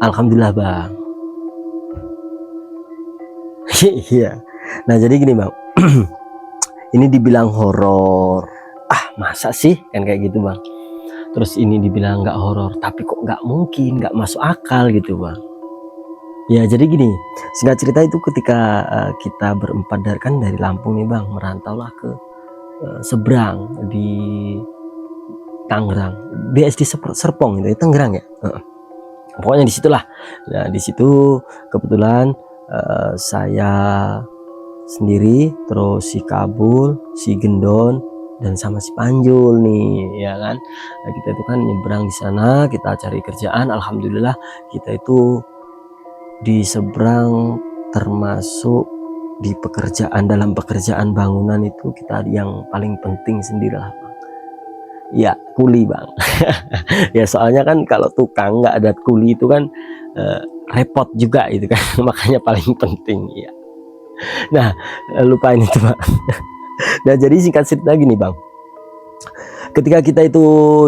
Alhamdulillah bang. Iya. Nah jadi gini bang, ini dibilang horor, masa sih kan kayak gitu bang. Terus ini dibilang nggak horor, tapi kok nggak mungkin, nggak masuk akal gitu bang. Ya jadi gini, singkat cerita itu ketika kita berempat dari Lampung nih bang, merantaulah ke seberang di Tangerang, BSD Serpong itu Tangerang ya. Pokoknya disitulah. Nah di situ kebetulan saya sendiri, terus si Kabul, si Gendon, dan sama si Panjul nih, ya kan. Nah, kita itu kan nyebrang di sana, kita cari kerjaan. Alhamdulillah kita itu di seberang, termasuk di pekerjaan, dalam pekerjaan bangunan itu kita yang paling penting sendirilah bang. Ya kuli bang. Ya soalnya kan kalau tukang nggak ada kuli itu kan repot juga itu kan. Makanya paling penting ya. Nah lupain itu bang. Nah jadi singkat cerita gini bang, ketika kita itu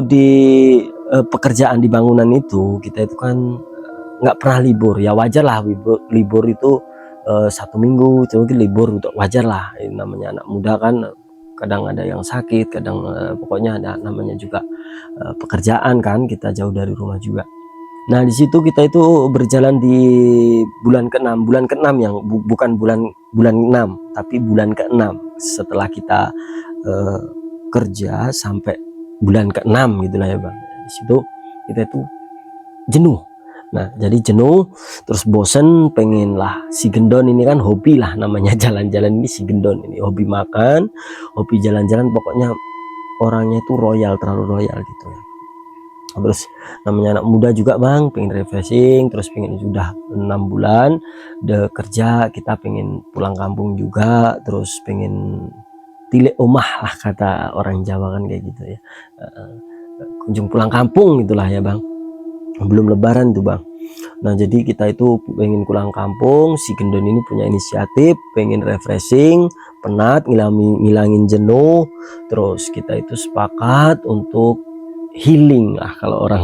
di pekerjaan di bangunan itu, kita itu kan nggak pernah libur. Ya wajar lah libur itu 1 minggu itu mungkin libur, untuk wajar lah. Ini namanya anak muda kan, kadang ada yang sakit, kadang pokoknya ada namanya juga pekerjaan kan, kita jauh dari rumah juga. Nah di situ kita itu berjalan di bulan ke-6 yang bukan bulan 6, tapi bulan ke-6 setelah kita kerja sampai bulan ke-6 gitulah ya bang. Di situ kita itu jenuh. Nah jadi jenuh, terus bosen, pengen lah. Si Gendon ini kan hobi lah namanya jalan-jalan, ini si Gendon ini hobi makan, hobi jalan-jalan, pokoknya orangnya itu royal, terlalu royal gitu ya. Terus namanya anak muda juga bang, pengen refreshing, terus pengen sudah 6 bulan udah kerja, kita pengen pulang kampung juga, terus pengen tilik omah lah kata orang Jawa kan kayak gitu ya. Kunjung pulang kampung gitulah ya bang, belum lebaran tuh bang. Nah jadi kita itu pengen pulang kampung, si Gendon ini punya inisiatif pengen refreshing, penat, ngilangin jenuh. Terus kita itu sepakat untuk healing lah, kalau orang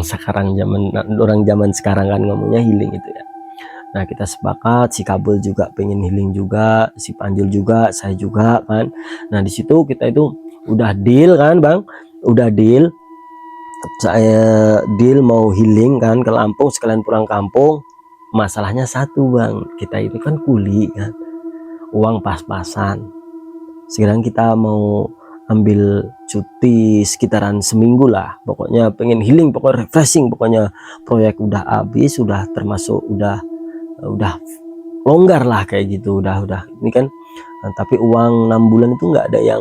zaman sekarang kan ngomongnya healing itu ya. Nah kita sepakat, si Kabul juga pengen healing juga, si Panjul juga, saya juga kan. Nah di situ kita itu udah deal kan bang, udah deal, saya deal mau healing kan ke Lampung sekalian pulang kampung. Masalahnya satu bang, kita itu kan kuli kan, uang pas-pasan. Sekarang kita mau ambil cuti sekitaran seminggu lah, pokoknya pengen healing, pokoknya refreshing, pokoknya proyek udah habis, sudah termasuk udah longgar lah kayak gitu, udah ini kan. Nah, tapi uang 6 bulan itu nggak ada yang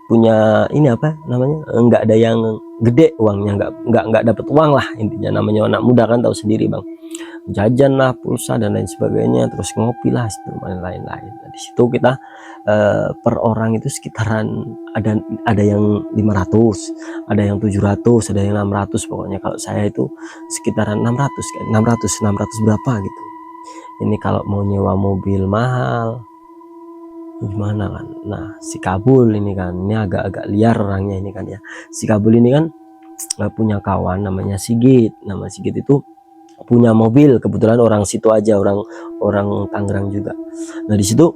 punya ini apa namanya, nggak ada yang gede uangnya, nggak dapat uang lah intinya. Namanya anak muda kan tahu sendiri bang, jajan lah, pulsa dan lain sebagainya, terus ngopi lah, dan lain-lain. Nah, di situ kita per orang itu sekitaran ada yang 500, ada yang 700, ada yang 600, pokoknya kalau saya itu sekitaran 600 kan, 600 berapa gitu. Ini kalau mau nyewa mobil mahal gimana kan. Nah si Kabul ini kan, ini agak-agak liar orangnya ini kan ya. Si Kabul ini kan punya kawan namanya Sigit. Nama Sigit itu punya mobil, kebetulan orang situ aja, orang Tangerang juga. Nah di situ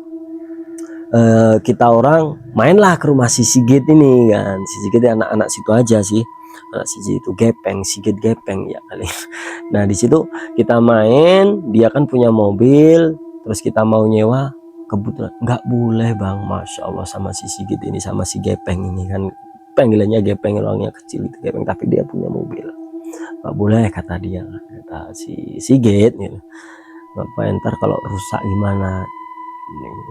kita orang mainlah ke rumah si Sigit ini kan. Si Sigit anak-anak situ aja sih, anak Sigit itu gepeng, Sigit gepeng ya kali. Nah di situ kita main, dia kan punya mobil, terus kita mau nyewa, kebetulan nggak boleh bang. Masya Allah, sama si Sigit ini, sama si gepeng ini kan, panggilannya gepeng, orangnya kecil itu gepeng, tapi dia punya mobil, nggak boleh kata dia, kata si Sigit gitu. Ngapain ntar kalau rusak gimana,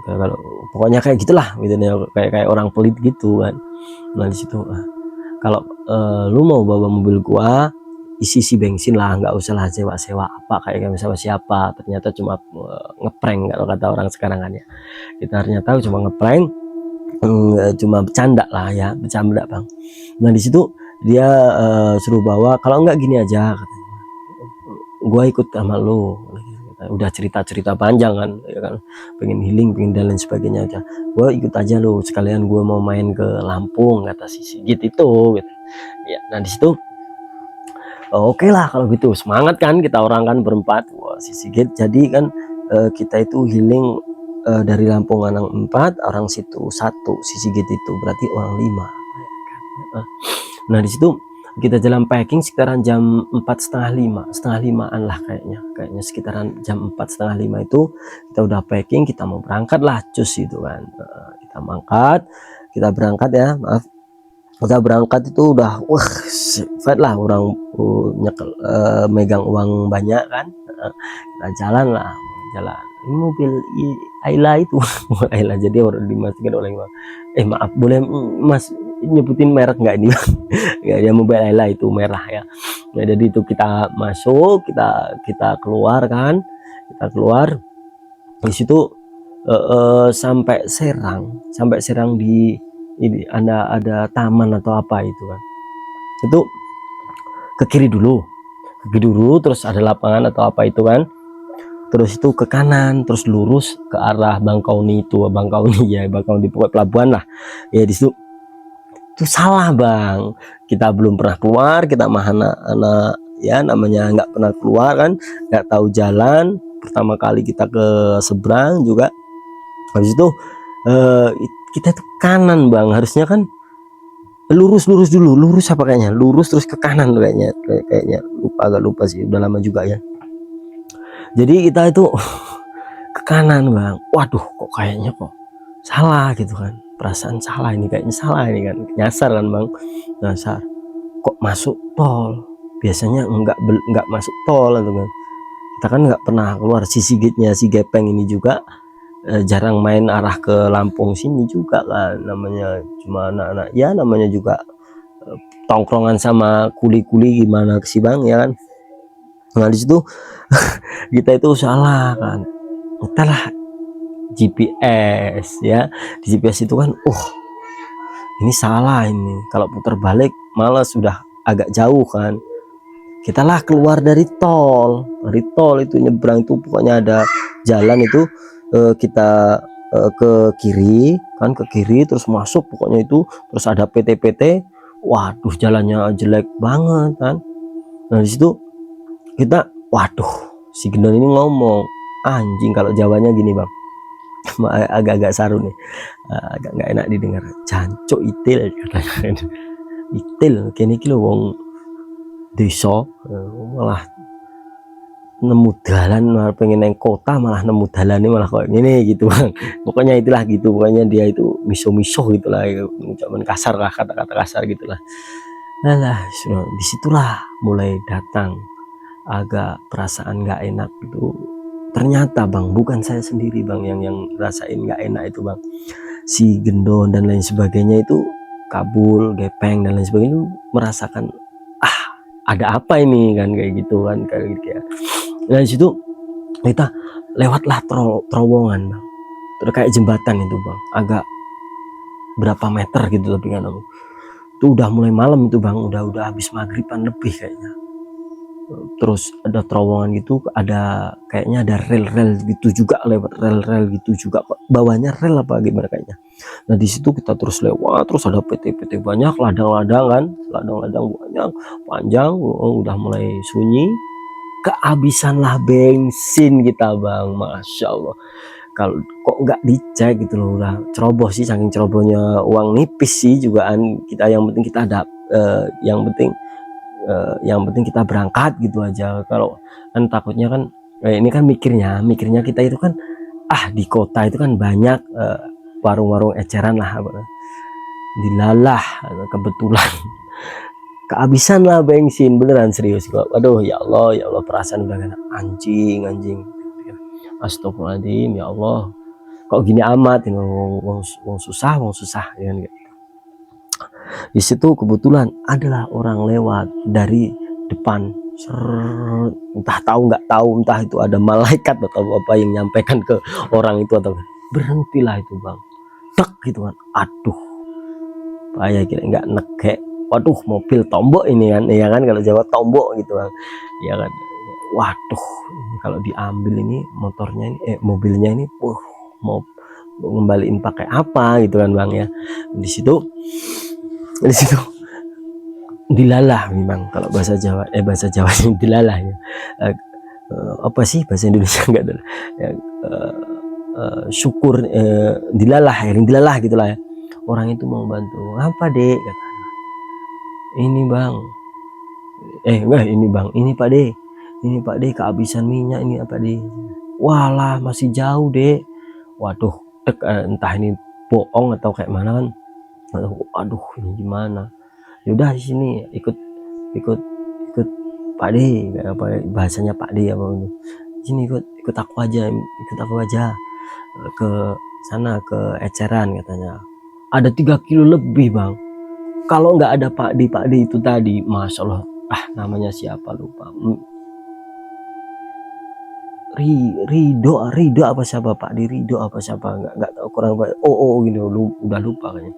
kalau pokoknya kayak gitulah gitu nih, kayak orang pelit gitu kan. Nah di situ kalau lu mau bawa mobil gua isi bensin lah, nggak usah lah sewa apa kayak sama siapa. Ternyata cuma ngeprank kalau kata orang sekarang kan ya. Kita ternyata cuma ngeprank, cuma bercanda lah ya, bercanda bang. Nah di situ dia suruh bawa, kalau nggak gini aja katanya, gua ikut sama lu. Udah cerita panjang kan ya kan, pengen healing, pengen dan lain sebagainya, aja gua ikut aja lu sekalian, gua mau main ke Lampung kata si Sigit itu gitu ya. Nah di situ Oke lah kalau gitu, semangat kan kita orang kan berempat. Wah, si Sigit jadi kan kita itu healing dari Lampung Anang 4, orang situ satu, si Sigit itu berarti orang 5. Nah di situ kita jalan packing sekitaran jam 4:30, setengah limaan lah kayaknya sekitaran jam 4:30 itu kita udah packing, kita mau berangkat lah cus itu kan. Kita berangkat ya, maaf, kita berangkat itu udah wah fat lah orang nyekel megang uang banyak kan. Kita jalan lah, jalan ini mobil Ayla itu Ayla, jadi orang dimasukin oleh maaf boleh mas nyebutin merek nggak ini ya, ya mobil Ayla itu merah ya. Nah, jadi itu kita masuk, kita keluar kan, kita keluar di situ sampai Serang di ini ada taman atau apa itu kan, itu ke kiri dulu, terus ada lapangan atau apa itu kan, terus itu ke kanan, terus lurus ke arah Bangkauni itu, Bangkauni ya, Bangkauni pokoknya pelabuhan lah ya. Di situ itu salah bang, kita belum pernah keluar, kita mah anak ya namanya nggak pernah keluar kan, nggak tahu jalan, pertama kali kita ke seberang juga. Habis itu kita itu kanan bang, harusnya kan lurus dulu, lurus apa kayaknya, lurus terus ke kanan kayaknya agak lupa sih, udah lama juga ya. Jadi kita itu ke kanan bang, waduh kok kayaknya kok salah gitu kan, perasaan salah ini, kayaknya salah ini kan, nyasar kan bang, nyasar kok masuk tol, biasanya enggak masuk tol gitu kan. Kita kan nggak pernah keluar, si Sigitnya si Gepeng ini juga jarang main arah ke Lampung sini juga kan, namanya cuma anak-anak ya, namanya juga tongkrongan sama kuli-kuli gimana sih bang ya kan. Nah di situ kita itu salah kan, entahlah GPS ya, di GPS itu kan ini salah, ini kalau putar balik malah sudah agak jauh kan. Kita lah keluar dari tol itu nyebrang itu pokoknya ada jalan itu, kita ke kiri kan, ke kiri terus masuk pokoknya itu, terus ada PT-PT, waduh jalannya jelek banget kan. Nah disitu kita waduh, si Gendon ini ngomong anjing, kalau Jawanya gini bang, agak-agak saru nih, agak nggak enak didengar, jancuk itil katanya. Itil kene iki lho wong desa malah nemu dalan, malah pengen neng kota malah nemu dalan ini malah kayak gini gitu bang. Pokoknya itulah gitu, pokoknya dia itu miso-miso gitulah, ucapan kasar lah, kata-kata kasar gitulah. Nah disitulah mulai datang agak perasaan nggak enak itu. Ternyata bang bukan saya sendiri bang yang rasain nggak enak itu bang, si Gendon dan lain sebagainya itu, Kabul, Gepeng dan lain sebagainya itu merasakan ada apa ini kan, kayak gitu kan, kayak gitu ya. Nah di situ kita lewatlah terowongan bang, terus kayak jembatan itu bang, agak berapa meter gitu tapi kan itu udah mulai malam itu bang, udah habis maghriban lebih kayaknya. Terus ada terowongan gitu, ada kayaknya ada rel-rel gitu juga, lewat rel-rel gitu juga, bawahnya rel apa gimana kayaknya. Nah di situ kita terus lewat, terus ada PT-PT banyak, ladang-ladang kan, ladang-ladang banyak panjang, udah mulai sunyi, kehabisan lah bensin kita bang, masya Allah. Kalau kok nggak dicek gitu loh, udah ceroboh sih, saking cerobohnya uang nipis sih jugaan kita, yang penting kita ada yang penting kita berangkat gitu aja. Kalau kan takutnya kan ini kan mikirnya kita itu kan di kota itu kan banyak warung-warung eceran lah, dilalah kebetulan kehabisan lah bensin, beneran serius kok. Aduh ya Allah perasaan udah kan anjing astagfirullahaladzim, ya Allah kok gini amat ini, wong susah ya kan. Di situ kebetulan adalah orang lewat dari depan, entah nggak tahu entah itu ada malaikat atau apa yang nyampaikan ke orang itu, atau berhentilah itu bang, tek gitu kan, aduh bahaya, kira nggak nekek, waduh mobil tombok ini kan, ya kan kalau Jawa tombok gitu kan, ya kan, waduh ini kalau diambil ini motornya ini mobilnya ini mau ngembaliin pakai apa gitu kan bang ya. Di situ dilalah memang kalau bahasa Jawa, bahasa Jawa dilalah ya. Eh, apa sih bahasa Indonesia nggak ada ya, syukur, dilalah ya, dilalah gitulah ya. Orang itu mau bantu, apa dek kata, ini bang, enggak ini bang, ini pak dek kehabisan minyak ini apa dek, walah masih jauh dek, waduh entah ini bohong atau kayak mana kan, aduh ini gimana, yaudah di sini ikut ikut ikut Pak D, apa bahasanya Pak D apa itu, sini ikut aku aja, ke sana ke eceran katanya, ada 3 kilo lebih bang, kalau nggak ada Pak D itu tadi, masya Allah, namanya siapa lupa, Rido apa siapa, Pak D Rido apa siapa, nggak tahu, kurang gitu, udah lupa kayaknya.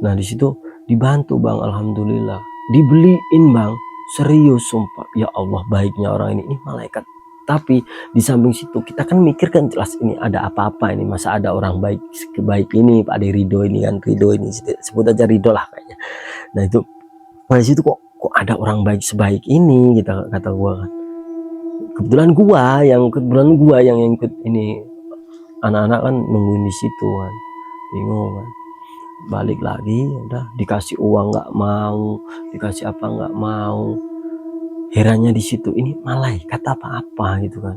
Nah di situ dibantu bang, alhamdulillah, dibeliin bang, serius sumpah, ya Allah baiknya orang ini malaikat. Tapi di samping situ kita kan mikir kan jelas ini ada apa-apa ini, masa ada orang baik sebaik ini Pak De Rido ini kan, Rido ini sebut aja Rido lah kayaknya. Nah itu pada situ kok ada orang baik sebaik ini, kita kata gua kan. Kebetulan gua yang ikut ini, anak-anak kan nungguin di situ kan, bingung kan, balik lagi udah dikasih uang nggak mau, dikasih apa nggak mau, herannya di situ ini malaikat apa gitu kan.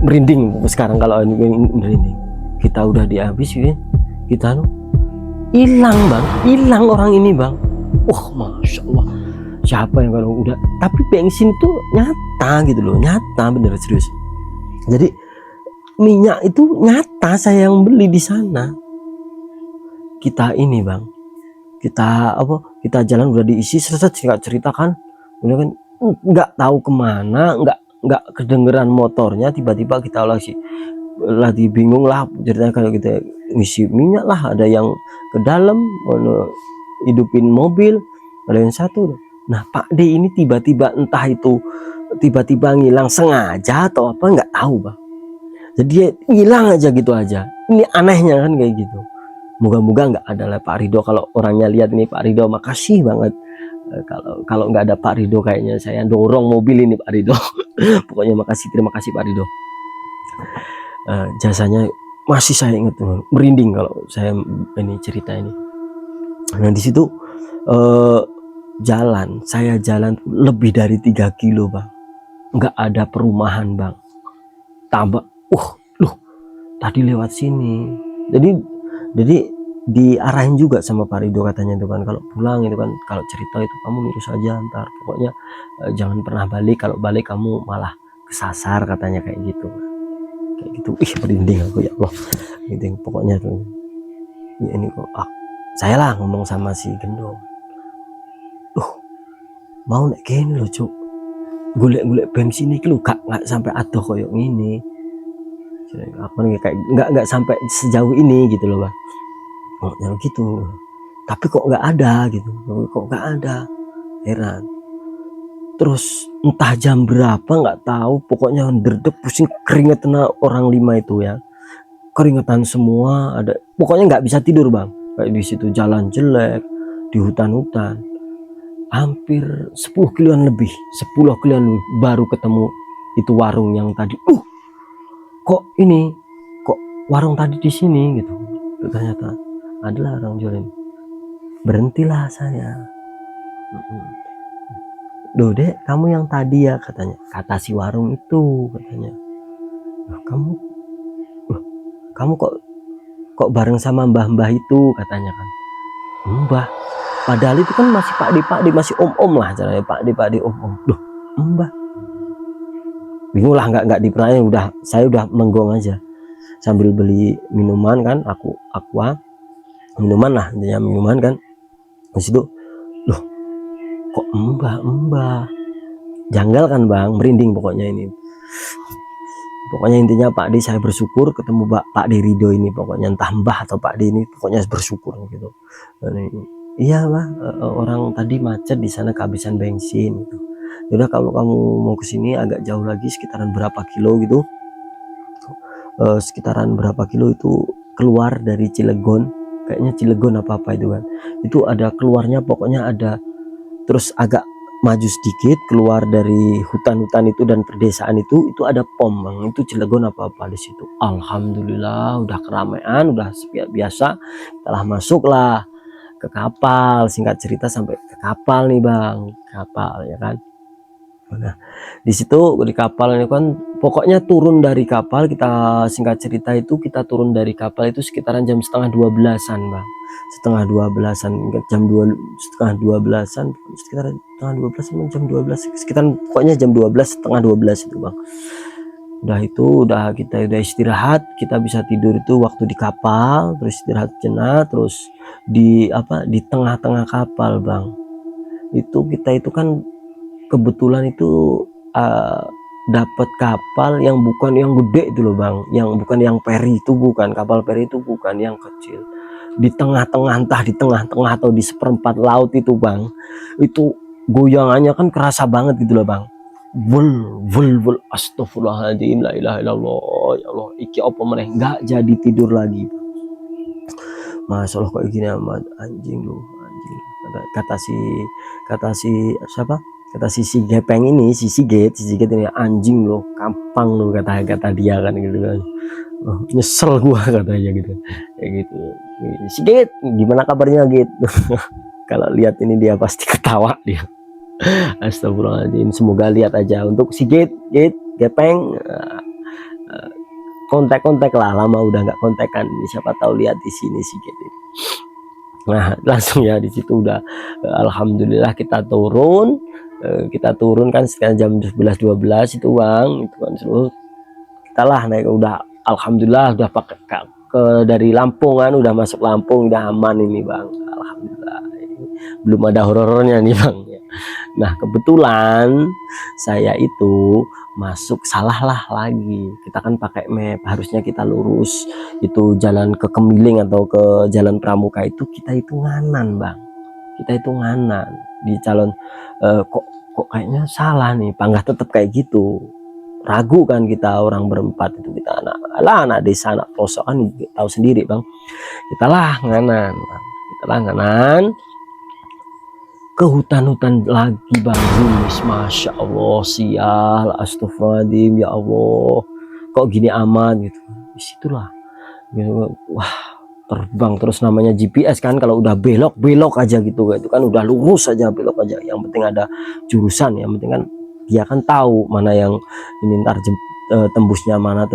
Merinding sekarang kalau ini merinding, kita udah dihabis ya, kita hilang bang, hilang orang ini bang. Masya Allah, siapa yang kalau udah, tapi bensin itu nyata gitu loh, nyata bener serius. Jadi minyak itu nyata saya yang beli di sana. Kita ini bang, kita jalan udah diisi, nggak ceritakan, udah kan nggak tahu kemana, nggak kedengeran motornya, tiba-tiba kita lagi bingung lah ceritanya, kalau kita ngisi minyak lah, ada yang ke dalam hidupin mobil, ada yang satu. Nah Pak D ini tiba-tiba entah itu tiba-tiba ngilang sengaja atau apa nggak tahu bang, jadi dia ngilang aja gitu aja. Ini anehnya kan kayak gitu. Moga-moga nggak ada lah Pak Rido, kalau orangnya lihat nih Pak Rido, makasih banget. Kalau nggak ada Pak Rido kayaknya saya dorong mobil ini Pak Rido. Pokoknya terima kasih Pak Rido. Jasanya masih saya ingat, merinding kalau saya ini cerita ini. Nah di situ saya jalan lebih dari 3 kilo bang, nggak ada perumahan bang, tambah tadi lewat sini, jadi diarahin juga sama Pak Rido katanya itu kan, kalau pulang itu kan, kalau cerita itu kamu lurus aja ntar, pokoknya jangan pernah balik, kalau balik kamu malah kesasar katanya kayak gitu. Merinding aku ya Allah, gitu pokoknya tuh ya, ini kok saya lah ngomong sama si Gendong, mau naik gini loh cuk, golek bensin ini lu nggak sampai adoh koyok ini, apa nih kayak nggak sampai sejauh ini gitu loh bang. Yang gitu, tapi kok nggak ada gitu, heran. Terus entah jam berapa nggak tahu, pokoknya derdep pusing, keringetan orang 5 itu ya, keringetan semua, ada pokoknya nggak bisa tidur bang, kayak di situ jalan jelek di hutan-hutan, hampir 10 kiloan lebih baru ketemu itu warung yang tadi. Kok warung tadi di sini gitu, ternyata adalah orang jualan. Berhentilah saya, loh dek kamu yang tadi ya katanya, kata si warung itu katanya, kamu kok bareng sama mbah itu katanya kan, mbah, padahal itu kan masih Pak D masih om lah caranya, Pak D om. Loh mbah, bingung lah, nggak dipercaya, saya udah menggong aja sambil beli minuman kan, aqua minuman lah intinya, minuman kan di situ. Loh kok mbah janggal kan bang, merinding pokoknya ini. Pokoknya intinya Pak D saya bersyukur ketemu Pak D Rido ini, pokoknya entah mbah atau Pak D ini, pokoknya bersyukur gitu. Iya lah, orang tadi macet di sana kehabisan bensin gitu. Udah kalau kamu mau kesini agak jauh lagi, sekitaran berapa kilo gitu, sekitaran berapa kilo itu keluar dari Cilegon, kayaknya Cilegon apa itu kan, itu ada keluarnya, pokoknya ada, terus agak maju sedikit keluar dari hutan-hutan itu dan perdesaan itu ada pom Bang, itu Cilegon apa di situ. Alhamdulillah udah keramaian, udah biasa, telah masuklah ke kapal. Singkat cerita sampai ke kapal nih Bang, kapal ya kan. Nah di situ di kapal ini kan pokoknya turun dari kapal, kita singkat cerita itu kita turun dari kapal itu sekitaran jam setengah 12-an Bang, setengah 12-an, jam 2, setengah 12-an, sekitar setengah 12 jam 12 sekitar, pokoknya jam 12 setengah 12 itu Bang. Udah itu kita udah istirahat, kita bisa tidur itu waktu di kapal, terus istirahat jenak, terus di tengah-tengah kapal Bang, itu kita itu kan kebetulan itu dapat kapal yang bukan yang gede itu loh Bang, yang bukan yang peri itu, bukan kapal peri itu, bukan yang kecil, di tengah-tengah, entah di tengah-tengah atau di seperempat laut itu Bang, itu goyangannya kan kerasa banget gitu loh Bang, wul astagfirullahaladzim, la ilaha illallah, ya Allah iki apa meneh, nggak jadi tidur lagi. Masya Allah kok gini amat, anjing lu anjing, kata si Gepeng ini, si Sigit ini, anjing lo, kampang lo, kata dia kan gitu kan. Nyesel gua katanya gitu, kayak gitu. Sigit gimana kabarnya gitu. Kalau lihat ini dia pasti ketawa dia. Astagfirullahaladzim, semoga lihat aja untuk Sigit Gepeng, kontak lah, lama udah nggak kontekan, siapa tahu lihat di sini Sigit ini. Nah langsung ya di situ udah alhamdulillah kita turun kan sekitar jam 11-12 itu Bang, itu kan seluruh kita lah naik, udah alhamdulillah udah pakai ke dari Lampung kan, udah masuk Lampung, udah aman ini Bang, alhamdulillah. Belum ada horornya nih Bang. Nah kebetulan saya itu masuk salah lah lagi, kita kan pakai map, harusnya kita lurus itu jalan ke Kemiling atau ke Jalan Pramuka, itu kita itu nganan Bang, kita itu nganan di calon kok kayaknya salah nih, panggah tetap kayak gitu, ragu kan kita orang berempat itu, kita anak desa, anak pelosok kan tahu sendiri Bang, kita lah nganan Bang, kita lah nganan ke hutan-hutan lagi Bang, Yunis, Masya Allah, sial, astagfirullahaladzim, ya Allah kok gini amat gitu, disitulah gitu. Wah terbang terus, namanya GPS kan, kalau udah belok aja gitu itu kan, udah lurus aja, belok aja, yang penting ada jurusan, yang penting kan dia kan tahu mana yang ini ntar tembusnya mana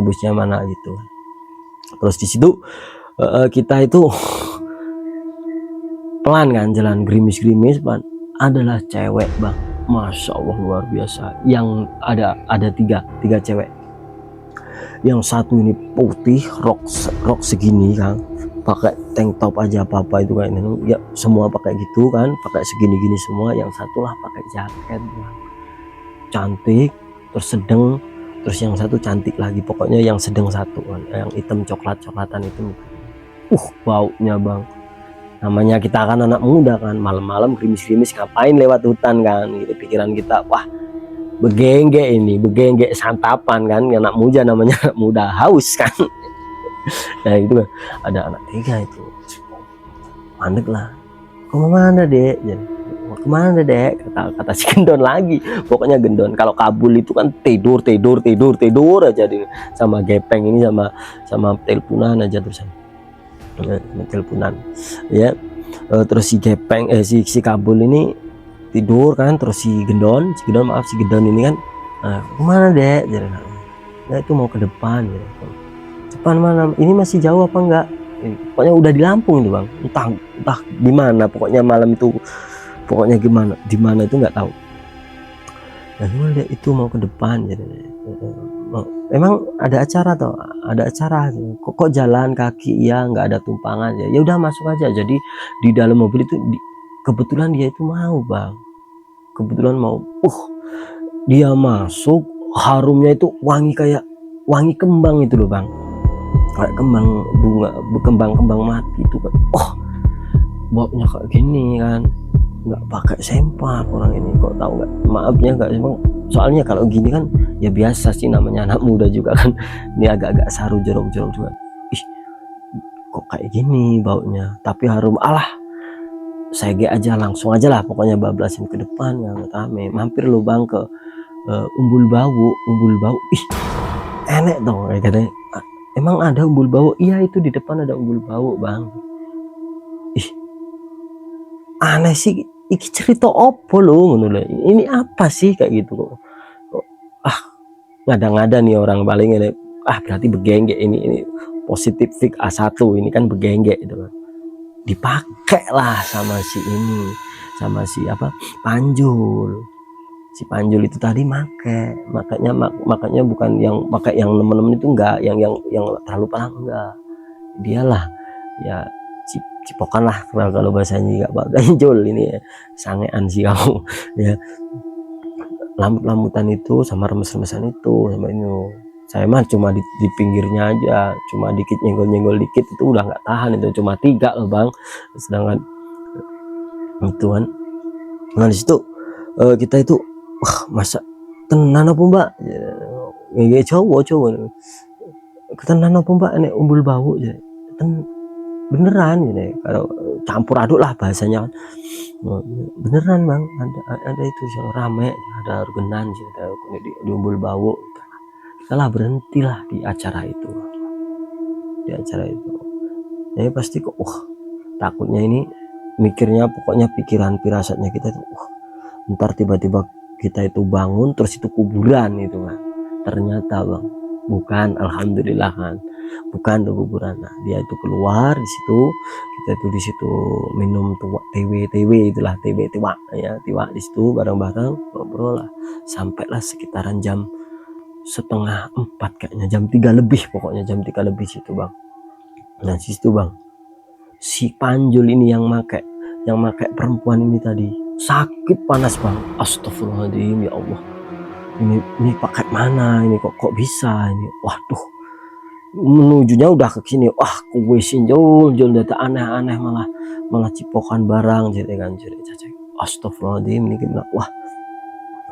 gitu. Terus di situ kita itu pelan kan, jalan gerimis pelan, adalah cewek Bang, Masya Allah luar biasa, yang ada tiga cewek, yang satu ini putih, rok segini kan, pakai tank top aja apa itu kayak ini ya, semua pakai gitu kan, pakai segini semua, yang satu lah pakai jaket Bang, cantik, terus sedang, terus yang satu cantik lagi, pokoknya yang sedang satu kan, yang hitam coklatan itu, baunya Bang, namanya kita kan anak muda kan, malam-malam gerimis ngapain lewat hutan kan gitu, pikiran kita wah begengge santapan kan, anak muda namanya, anak muda haus kan. Nah itu ada anak tiga itu mandek lah, kemana dek, kemana dek, kata si gendon lagi, pokoknya gendon kalau kabul itu kan tidur aja sama Gepeng ini, sama teleponan aja terusan, teleponan ya. Terus si Gepeng si kabul ini tidur kan, terus si gendon ini kan, kemana dek, nah itu mau ke depan gitu. Depan mana, ini masih jauh apa enggak, pokoknya udah di Lampung itu Bang, entah gimana, pokoknya malam itu, pokoknya gimana di mana itu nggak tahu. Nah gimana dek, itu mau ke depan jadi, emang ada acara kok jalan kaki ya, nggak ada tumpangan ya udah masuk aja. Jadi di dalam mobil itu kebetulan dia itu mau Bang, kebetulan mau, dia masuk, harumnya itu kayak wangi kembang itu loh Bang, kayak kembang bunga, kembang mati itu kan, baunya kayak gini kan, nggak pakai sempak orang ini, kok tahu nggak, maafnya nggak sempak, soalnya kalau gini kan ya biasa sih, namanya anak muda juga kan, ini agak-agak saru jorok juga. kok kayak gini baunya, tapi harum. Alah, saya aja langsung aja lah pokoknya bablasin ke depan ya rame. Mampir lo bang ke umbul bau. Ih, enek dong kayak katanya. Emang ada umbul bau? Iya, itu di depan ada umbul bau bang. Ih, aneh sih, iki cerita opo lo ngono. Ini apa sih kayak gitu kok. Ah, ngada-ngada nih orang paling ini. Berarti begenggek ini positif fik A1 ini kan begenggek gitu kan. Dipakai lah sama si ini, sama si apa, Panjul. Si Panjul itu tadi makanya bukan yang pakai yang temen-temen itu, enggak yang terlalu parah, enggak. Dialah ya cipokan lah kalau bahasanya, enggak Pak Ganjul ini ya. Sangean sih kamu ya, lamut-lamutan itu sama remes-remesan itu sama ini. Saya mah cuma di pinggirnya aja, cuma dikit nyenggol-nyenggol dikit itu udah nggak tahan, itu cuma 3 loh bang, sedangkan itu kan. Nah di situ kita itu wah, masa tenan apa mbak ya, cowok ketenan apa mbak ini umbul bau ya, beneran gitu. Kalau campur aduk lah bahasanya kan, beneran bang, ada itu rame, ada organan sih, di umbul bau. Salah berhentilah di acara itu, jadi pasti kok takutnya ini, mikirnya pokoknya pikiran firasatnya kita itu ntar tiba-tiba kita itu bangun terus itu kuburan itu kan. Ternyata bang bukan, alhamdulillah kan, bukan kuburan. Nah dia itu keluar di situ, kita itu di situ minum TW itulah, TW tiwa ya, tiwa di situ bareng-bareng ngobrol lah, sampailah sekitaran jam 3:30 kayaknya, jam 3 lebih, pokoknya jam 3 lebih situ bang. Nah situ bang, si Panjul ini yang pakai perempuan ini tadi sakit panas bang. Astagfirullahaladzim, ya Allah, ini pakai mana ini, kok bisa ini, waduh, menujunya udah ke sini, wah kuwesin jol data aneh-aneh, malah cipokan barang jadi kan, jadi astagfirullahaladzim, ini gimana, wah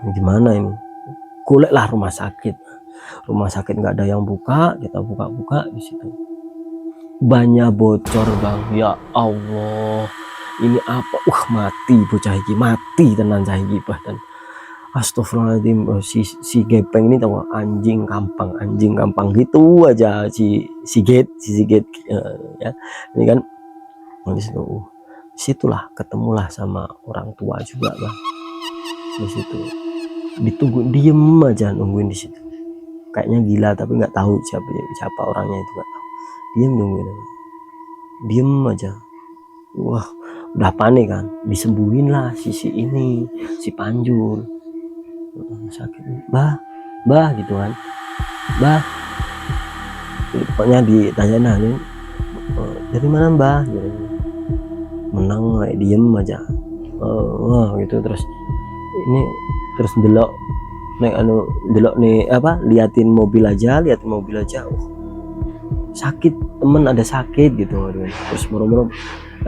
ini gimana ini, golek lah rumah sakit nggak ada yang buka, kita buka di situ banyak bocor bang. Ya Allah, ini apa, mati bocah iki, mati tenan cah iki bahkan. Astagfirullahaladzim, si gepeng ini tahu anjing kampang gitu aja, si Sigit ya ini kan. Di situ situlah ketemulah sama orang tua juga bang. Di situ ditunggu, diem aja nungguin di situ, kayaknya gila tapi nggak tahu siapa orangnya itu, nggak tahu, diem aja. Wah udah panik kan, disembuhin lah si ini, si Panjul. Sakit bah gitu kan, bah pokoknya ditanya nih, dari mana mbah gitu. Menang kayak diem aja, gitu. Terus ini terus delok nih apa, liatin mobil aja, sakit temen, ada sakit gitu. Terus murmur,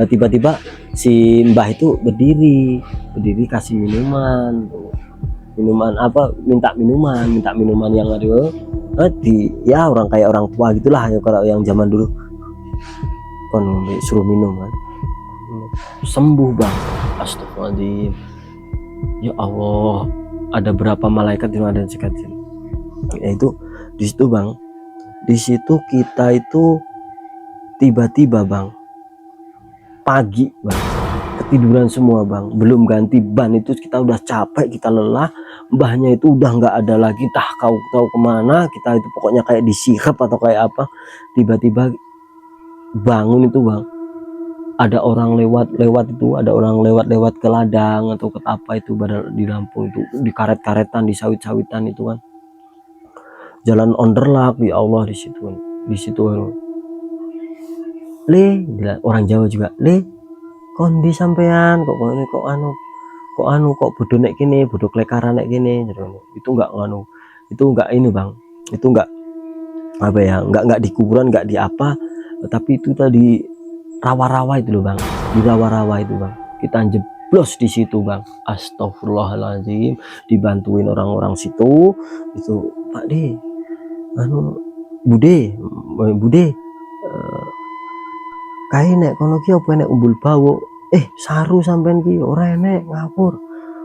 tiba-tiba si mbah itu berdiri kasih minuman apa, minta minuman yang ada ya orang kayak orang tua gitulah ya, kalau yang zaman dulu kan suruh minum kan, sembuh bang. Astagfirullahaladzim, ya Allah, ada berapa malaikat yang ada di sekitar ya itu. Di situ bang, di situ kita itu tiba-tiba bang pagi bang, ketiduran semua bang, belum ganti ban itu kita udah capek, kita lelah, mbahnya itu udah nggak ada lagi, kau tahu kemana, kita itu pokoknya kayak disirap atau kayak apa. Tiba-tiba bangun itu bang, ada orang lewat itu, ada orang lewat ke ladang atau ke apa itu, di Lampung itu, di karet-karetan, di sawit-sawitan itu kan, jalan onderlak, ya Allah. Di situ le, orang Jawa juga, le kondi sampean kok bodoh nek gini, bodoh kelekaran nek gini. Itu enggak ini bang, itu enggak apa ya, enggak di kuburan, enggak di apa, tapi itu tadi rawa-rawa itu loh bang, di rawa-rawa itu bang, kita jeblos di situ bang. Astagfirullahaladzim, dibantuin orang-orang situ itu, Pak De, bude kae nek kono ki apa nek umbul bawo, saru sampean ki ora enek ngawur,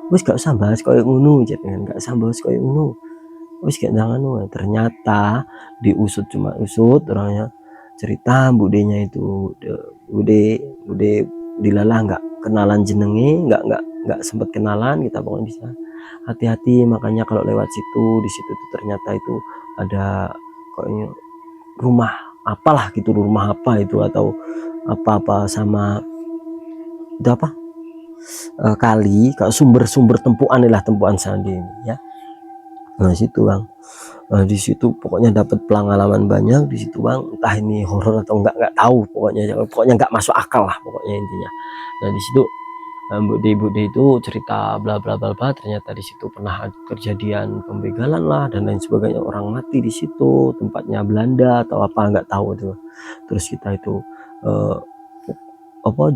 wis gak usah bahas koyo ngono, gak usah bahas koyo ngono, wis gak jangan ngono. Ternyata diusut, cuma usut orangnya cerita budenya itu bude dilalah nggak kenalan jenenge, nggak sempet kenalan kita, pokoknya bisa hati-hati. Makanya kalau lewat situ, di situ tuh ternyata itu ada kayaknya rumah apalah gitu, rumah apa itu atau apa-apa sama itu apa, kali kalau sumber-sumber tempuan lah, tempuan sandi ini ya. Nah situ bang, di situ pokoknya dapat pengalaman banyak di situ bang, entah ini horor atau nggak tahu, pokoknya nggak masuk akal lah pokoknya intinya. Nah di situ bude itu cerita bla bla bla bla, ternyata di situ pernah kejadian pembegalan lah dan lain sebagainya, orang mati di situ, tempatnya Belanda atau apa nggak tahu itu. Terus kita itu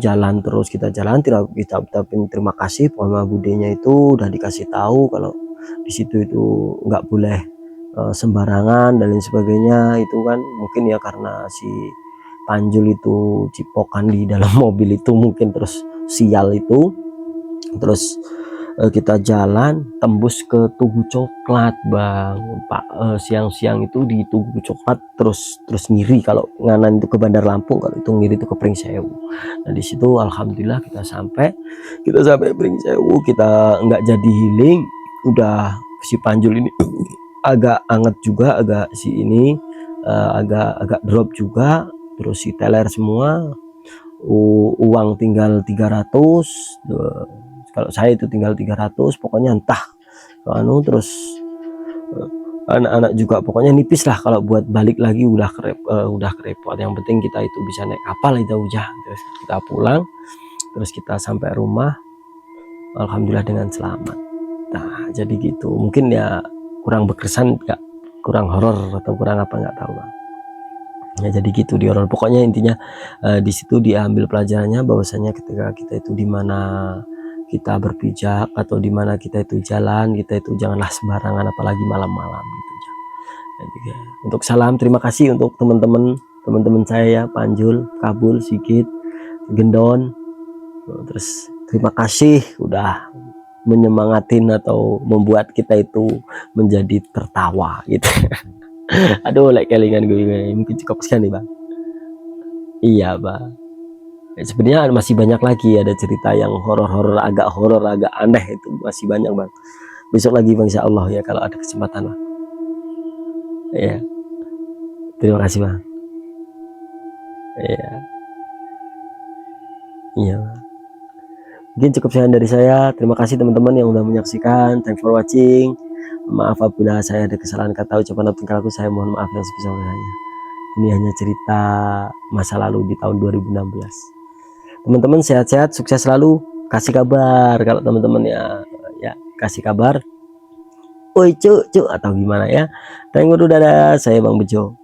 jalan terus, kita jalan kita ucapin terima kasih sama budenya itu udah dikasih tahu kalau di situ itu nggak boleh sembarangan dan lain sebagainya. Itu kan mungkin ya karena si Panjul itu cipokan di dalam mobil itu mungkin, terus sial itu. Terus kita jalan tembus ke Tugu Coklat bang, Pak. Siang-siang itu di Tugu Coklat, terus ngiri kalau nganan itu ke Bandar Lampung, kalau itu ngiri itu ke Pringsewu. Nah di situ alhamdulillah kita sampai Pringsewu, kita nggak jadi healing, udah si Panjul ini agak anget juga, agak si ini agak drop juga, terus si teler semua, uang tinggal 300, kalau saya itu tinggal 300, pokoknya entah terus anak-anak juga pokoknya nipis lah, kalau buat balik lagi udah kerepot. Yang penting kita itu bisa naik kapal itu aja. Terus kita pulang, terus kita sampai rumah alhamdulillah dengan selamat. Nah jadi gitu, mungkin ya kurang berkesan, nggak, kurang horor atau kurang apa nggak tahu bang. Ya jadi gitu di horor, pokoknya intinya di situ diambil pelajarannya bahwasanya ketika kita itu dimana kita berpijak atau dimana kita itu jalan, kita itu janganlah sembarangan, apalagi malam-malam gitu. Jadi, untuk salam terima kasih untuk teman-teman saya ya, Panjul, Kabul, Sigit, Gendon, terus terima kasih udah menyemangatin atau membuat kita itu menjadi tertawa gitu. Aduh, like kelingan gue mungkin cukup sekian nih bang. Iya bang, sebenarnya masih banyak lagi, ada cerita yang horor agak aneh, itu masih banyak bang. Besok lagi bang insya Allah ya, kalau ada kesempatan bang. Iya, terima kasih bang. Iya, iya bang. Mungkin cukup sekian dari saya. Terima kasih teman-teman yang udah menyaksikan. Thanks for watching. Maaf apabila saya ada kesalahan kata, ucapan atau tingkah laku, saya mohon maaf yang sebesar-besarnya. Ini hanya cerita masa lalu di tahun 2016. Teman-teman sehat-sehat, sukses selalu. Kasih kabar kalau teman-teman ya kasih kabar. Oi cuk atau gimana ya. Thank you, dadah. Saya Bang Bejo.